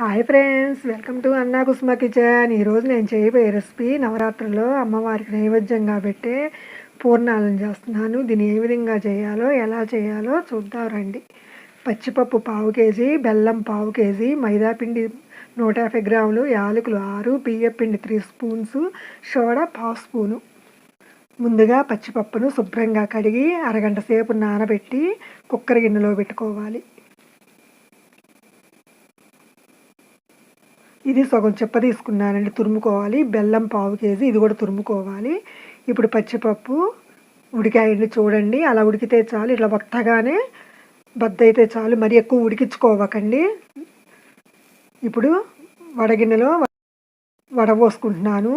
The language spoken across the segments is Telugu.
హాయ్ ఫ్రెండ్స్, వెల్కమ్ టు అన్నా కుసుమ కిచెన్. ఈరోజు నేను చేయబోయే రెసిపీ నవరాత్రుల్లో అమ్మవారికి నైవేద్యంగా పెట్టే పూర్ణాలను చేస్తున్నాను. దీన్ని ఏ విధంగా చేయాలో ఎలా చేయాలో చూద్దాం రండి. పచ్చిపప్పు 1/2 కేజీ, బెల్లం 1/2 కేజీ, మైదాపిండి 150 గ్రాములు, యాలకులు 6, బియ్యపిండి 3 స్పూన్స్, సోడా 1/2 స్పూను. ముందుగా పచ్చిపప్పును శుభ్రంగా కడిగి అరగంట సేపు నానబెట్టి కుక్కర్ గిన్నెలో పెట్టుకోవాలి. ఇది సగం చెప్ప తీసుకున్నానండి, తురుముకోవాలి. బెల్లం 1/2 కేజీ, ఇది కూడా తురుముకోవాలి. ఇప్పుడు పచ్చిపప్పు ఉడికాయండి, చూడండి. అలా ఉడికితే చాలు, ఇట్లా మొత్తగానే బద్ద అయితే చాలు, మరి ఎక్కువ ఉడికించుకోవకండి. ఇప్పుడు వడగిన్నెలో వడపోసుకుంటున్నాను.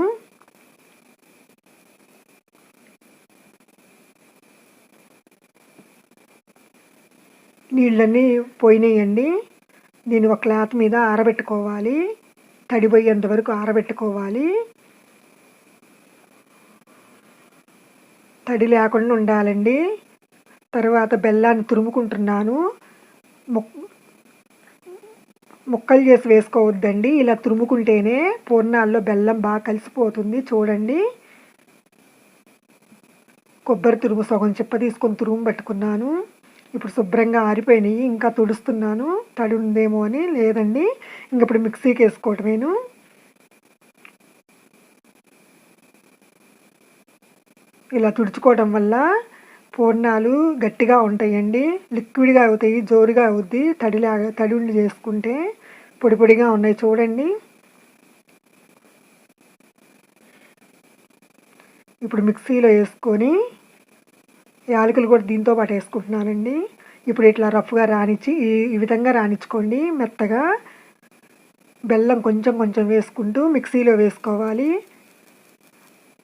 నీళ్ళన్నీ పోయినాయండి. దీన్ని ఒక క్లాత్ మీద ఆరబెట్టుకోవాలి. తడిపోయేంత వరకు ఆరబెట్టుకోవాలి. తడి లేకుండా ఉండాలండి. తర్వాత బెల్లాన్ని తురుముకుంటున్నాను. ముక్కలు చేసి వేసుకోవద్దండి, ఇలా తురుముకుంటేనే పూర్ణాల్లో బెల్లం బాగా కలిసిపోతుంది. చూడండి, కొబ్బరి తురుము సగం చెప్ప తీసుకొని తురుము పట్టుకున్నాను. ఇప్పుడు శుభ్రంగా ఆరిపోయినాయి. ఇంకా తుడుస్తున్నాను, తడి ఉందేమో అని. లేదండి, ఇంక ఇప్పుడు మిక్సీకి వేసుకోవటమేను. ఇలా తుడుచుకోవడం వల్ల పూర్ణాలు గట్టిగా ఉంటాయండి, లిక్విడ్గా అవుతాయి, జోరుగా అవుద్ది. తడి ఉండి చేసుకుంటే పొడి పొడిగా ఉన్నాయి. చూడండి, ఇప్పుడు మిక్సీలో వేసుకొని యాలకులు కూడా దీంతో పాటు వేసుకుంటున్నానండి. ఇప్పుడు ఇట్లా రఫ్గా రానిచ్చి ఈ విధంగా రానిచ్చుకోండి మెత్తగా. బెల్లం కొంచెం కొంచెం వేసుకుంటూ మిక్సీలో వేసుకోవాలి.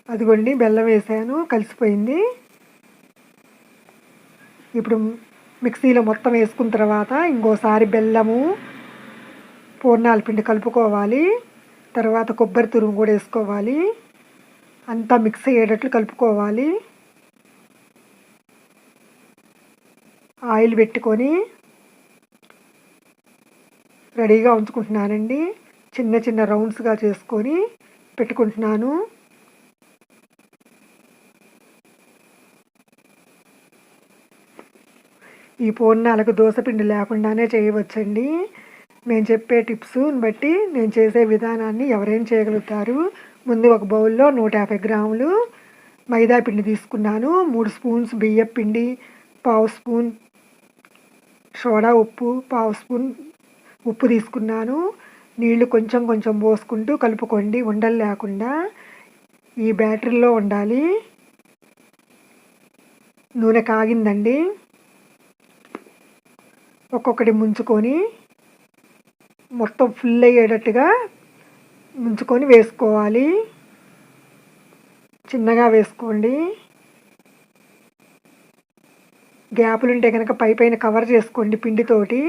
అదిగోండి, బెల్లం వేసాను, కలిసిపోయింది. ఇప్పుడు మిక్సీలో మొత్తం వేసుకున్న తర్వాత ఇంకోసారి బెల్లము పూర్ణాల పిండి కలుపుకోవాలి. తర్వాత కొబ్బరి తురుము కూడా వేసుకోవాలి. అంతా మిక్స్ అయ్యేటట్లు కలుపుకోవాలి. ఆయిల్ పెట్టుకొని రెడీగా ఉంచుకుంటున్నానండి. చిన్న చిన్న రౌండ్స్గా చేసుకొని పెట్టుకుంటున్నాను. ఈ పూర్ణాలకు దోసపిండి లేకుండానే చేయవచ్చండి. నేను చెప్పే టిప్స్ని బట్టి నేను చేసే విధానాన్ని ఎవరైనా చేయగలుగుతారు. ముందు ఒక బౌల్లో 150 గ్రాములు మైదా పిండి తీసుకున్నాను. 3 స్పూన్స్ బియ్యం పిండి, 1/2 స్పూన్ సోడా ఉప్పు, 1/2 స్పూన్ ఉప్పు తీసుకున్నాను. నీళ్లు కొంచెం కొంచెం పోసుకుంటూ కలుపుకోండి, ఉండలు లేకుండా. ఈ బ్యాటరీలో ఉండాలి. నూనె కాగిందండి. ఒక్కొక్కటి ముంచుకొని మొత్తం ఫుల్ అయ్యేటట్టుగా ముంచుకొని వేసుకోవాలి. చిన్నగా వేసుకోండి. గ్యాపులు ఉంటే కనుక పైన కవర్ చేసుకోండి పిండితోటి.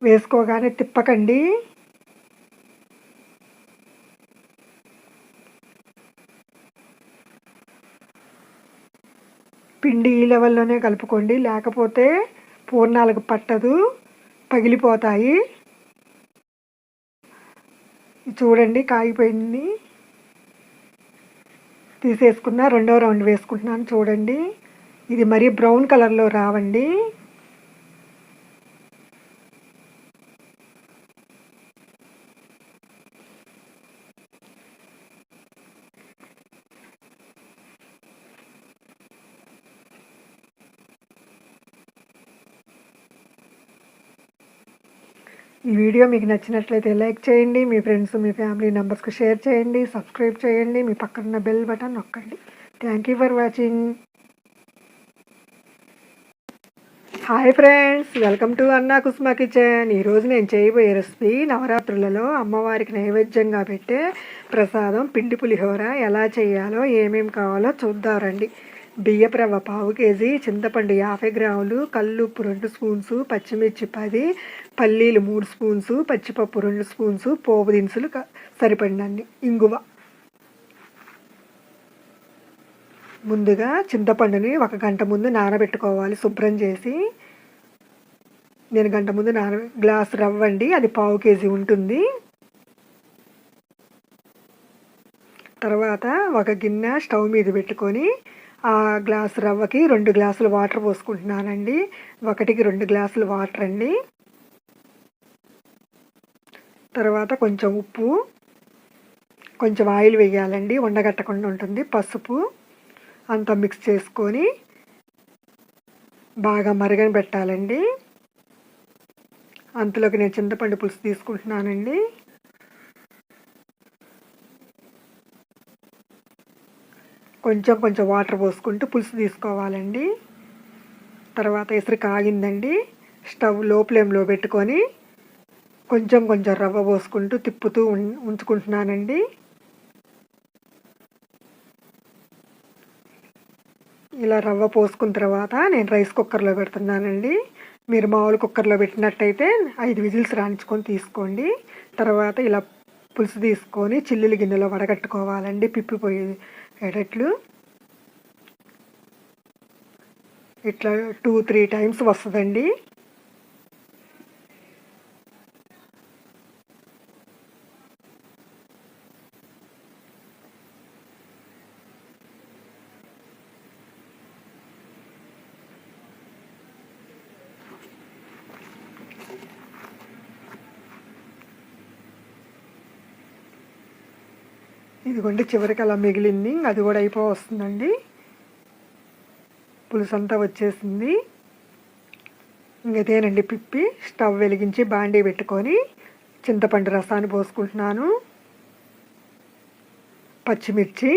వేసుకోగానే తిప్పకండి. పిండి ఈ లెవెల్లోనే కలుపుకోండి, లేకపోతే పూర్ణాలకు పట్టదు, పగిలిపోతాయి. చూడండి, కాగిపోయింది. తీసేసుకున్న రెండో రౌండ్ వేసుకుంటున్నాను. చూడండి, ఇది మరీ బ్రౌన్ కలర్లో రావండి. ఈ వీడియో మీకు నచ్చినట్లయితే లైక్ చేయండి, మీ ఫ్రెండ్స్ మీ ఫ్యామిలీ మెంబర్స్కి షేర్ చేయండి, సబ్స్క్రైబ్ చేయండి, మీ పక్కన బెల్ బటన్ నొక్కండి. Thank you for watching. Hi friends, welcome to అన్నా కుసుమ కిచెన్. ఈరోజు నేను చేయబోయే రెసిపీ నవరాత్రులలో అమ్మవారికి నైవేద్యంగా పెట్టే ప్రసాదం పిండి పులిహోర. ఎలా చేయాలో ఏమేమి కావాలో చూద్దాం రండి. బియ్యపు రవ్వ 1/2 కేజీ, చింతపండు 50 గ్రాములు, కల్లుప్పు 2 స్పూన్స్, పచ్చిమిర్చి 10, పల్లీలు 3 స్పూన్స్, పచ్చిపప్పు 2 స్పూన్స్, పోపు దినుసులు సరిపడినన్ని ఇంగువ. ముందుగా చింతపండుని 1 గంట ముందు నానబెట్టుకోవాలి శుభ్రం చేసి. నేను గంట ముందు గ్లాసు రవ్వ అండి, అది 1/4 కేజీ ఉంటుంది. తర్వాత ఒక గిన్నె స్టవ్ మీద పెట్టుకొని ఆ గ్లాసు రవ్వకి 2 గ్లాసులు వాటర్ పోసుకుంటున్నానండి. 1కి 2 గ్లాసులు వాటర్ అండి. తర్వాత కొంచెం ఉప్పు, కొంచెం ఆయిల్ వేయాలండి, ఉండగట్టకుండా ఉంటుంది. పసుపు అంతా మిక్స్ చేసుకొని బాగా మరగబెట్టాలండి. అంతలోకి నేను చింతపండు పులుసు తీసుకుంటున్నానండి. కొంచెం కొంచెం వాటర్ పోసుకుంటూ పులుసు తీసుకోవాలండి. తర్వాత ఎసురు కాగిందండి, స్టవ్ లో ఫ్లేమ్లో పెట్టుకొని కొంచెం కొంచెం రవ్వ పోసుకుంటూ తిప్పుతూ ఉంచుకుంటున్నానండి. ఇలా రవ్వ పోసుకున్న తర్వాత నేను రైస్ కుక్కర్లో పెడుతున్నానండి. మీరు మామూలు కుక్కర్లో పెట్టినట్టయితే 5 విజిల్స్ రాణించుకొని తీసుకోండి. తర్వాత ఇలా పులుసు తీసుకొని చిల్లులు గిన్నెలో వడగట్టుకోవాలండి, పిప్పిపోయేటట్లు. ఇట్లా 2-3 టైమ్స్ వస్తుందండి. ఇదిగోండి చివరికి అలా మిగిలింది, అది కూడా వస్తుందండి. పులుసు అంతా వచ్చేసింది. ఇంకదేనండి పిప్పి. స్టవ్ వెలిగించి బాండీ పెట్టుకొని చింతపండు రసాన్ని పోసుకుంటున్నాను. పచ్చిమిర్చి,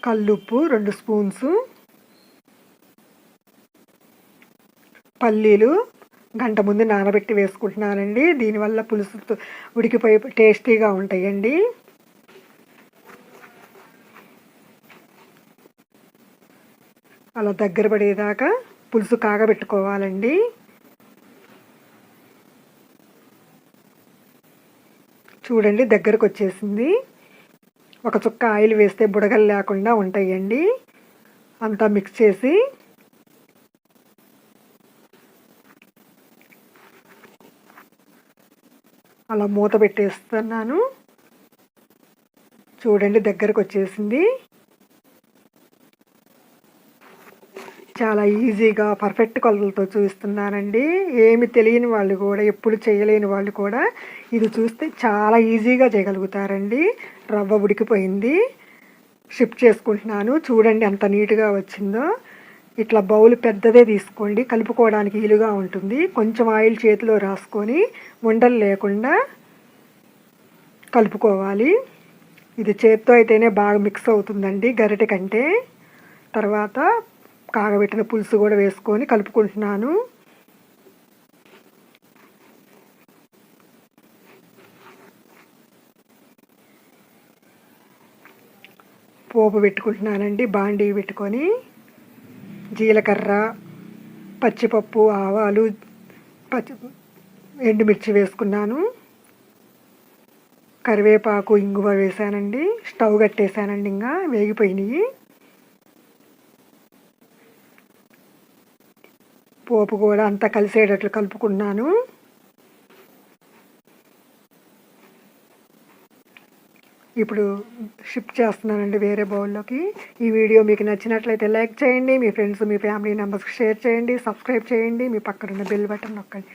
కల్లుప్పు 2 స్పూన్స్, పల్లీలు గంట ముందు నానబెట్టి వేసుకుంటున్నానండి. దీనివల్ల పులుసు ఉడికిపోయి టేస్టీగా ఉంటాయండి. అలా దగ్గర పడేదాకా పులుసు కాగబెట్టుకోవాలండి. చూడండి దగ్గరకు వచ్చేసింది. ఒక చుక్క ఆయిల్ వేస్తే బుడగలు లేకుండా ఉంటాయండి. అంతా మిక్స్ చేసి అలా మూత పెట్టేస్తున్నాను. చూడండి దగ్గరకు వచ్చేసింది. చాలా ఈజీగా పర్ఫెక్ట్ కొలతలతో చూపిస్తున్నానండి. ఏమి తెలియని వాళ్ళు కూడా, ఎప్పుడు చేయలేని వాళ్ళు కూడా ఇది చూస్తే చాలా ఈజీగా చేయగలుగుతారండి. రవ్వ ఉడికిపోయింది, షిఫ్ట్ చేసుకుంటున్నాను. చూడండి ఎంత నీట్గా వచ్చిందో. ఇట్లా బౌల్ పెద్దదే తీసుకోండి, కలుపుకోవడానికి వీలుగా ఉంటుంది. కొంచెం ఆయిల్ చేతిలో రాసుకొని ఉండలు లేకుండా కలుపుకోవాలి. ఇది చేత్తో అయితేనే బాగా మిక్స్ అవుతుందండి గరిటె కంటే. తర్వాత కాగబెట్టిన పులుసు కూడా వేసుకొని కలుపుకుంటున్నాను. పోపు పెట్టుకుంటున్నానండి. బాండీ పెట్టుకొని జీలకర్ర, పచ్చిపప్పు, ఆవాలు, ఎండుమిర్చి వేసుకున్నాను. కరివేపాకు, ఇంగువ వేసానండి. స్టవ్ కట్టేసానండి, ఇంకా వేగిపోయినాయి. పోపు కూడా అంతా కలిసేటట్లు కలుపుకున్నాను. ఇప్పుడు షిఫ్ట్ చేస్తున్నానండి వేరే బౌల్లోకి. ఈ వీడియో మీకు నచ్చినట్లయితే లైక్ చేయండి, మీ ఫ్రెండ్స్, మీ ఫ్యామిలీ మెంబర్స్కి షేర్ చేయండి, సబ్స్క్రైబ్ చేయండి, మీ పక్కనున్న బెల్ బటన్ నొక్కండి.